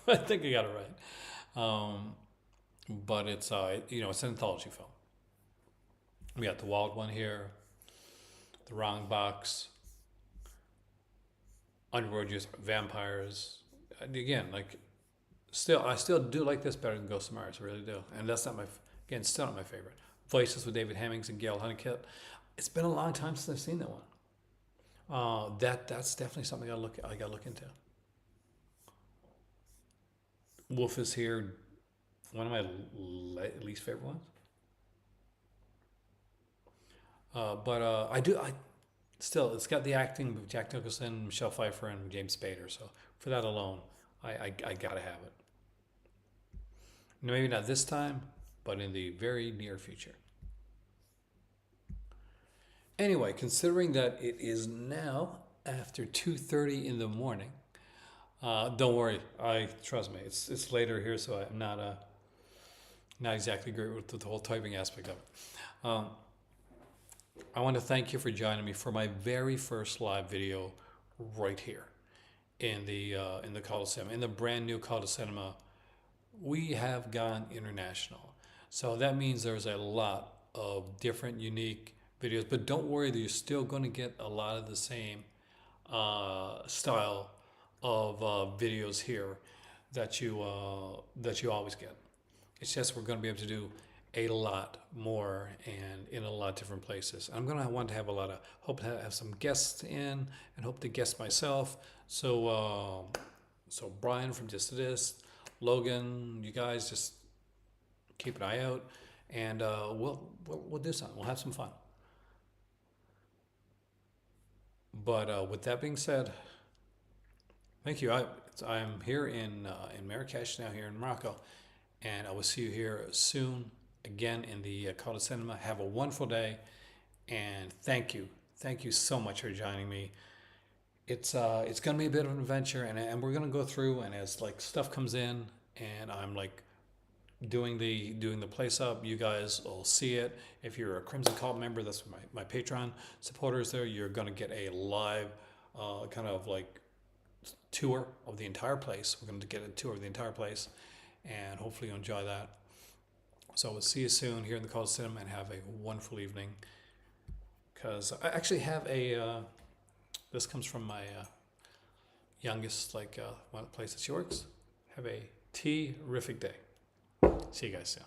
I think I got it right. But it's, it's an anthology film. We got the Wild One here, The Wrong Box, Underworld Use Vampires. And again, like, I still do like this better than Ghost of Mars. I really do, and that's not again, still not my favorite. Voices with David Hemmings and Gail Honeycutt. It's been a long time since I've seen that one. That's definitely something I got to look into. Wolf is here. One of my least favorite ones. But I still it's got the acting of Jack Nicholson, Michelle Pfeiffer, and James Spader. So for that alone, I gotta have it. Maybe not this time, but in the very near future. Anyway, considering that it is now after 2:30 in the morning, don't worry. I trust me. It's later here, so I'm not exactly great with the whole typing aspect of it. I want to thank you for joining me for my very first live video right here in the Coliseum, in the brand new Coliseum. We have gone international. So that means there's a lot of different, unique videos. But don't worry, you're still going to get a lot of the same style of videos here that you always get. It's just we're going to be able to do a lot more and in a lot of different places. I'm going to want to have hope to have some guests in and hope to guest myself. So Brian from Just This, Logan, you guys just keep an eye out, and we'll do something. We'll have some fun. But with that being said, thank you. I'm here in Marrakesh now, here in Morocco, and I will see you here soon again in the Call Cinema. Have a wonderful day, and thank you so much for joining me. It's gonna be a bit of an adventure, and we're gonna go through, and as like stuff comes in, and I'm like doing the place up, you guys will see it. If you're a Crimson Cult member, that's my Patreon supporters there, you're gonna get a live kind of like tour of the entire place. We're gonna get a tour of the entire place, and hopefully you'll enjoy that. So we'll see you soon here in the Call Cinema, and have a wonderful evening. Because I actually have this comes from my youngest, one place that she works. Have a terrific day. See you guys soon.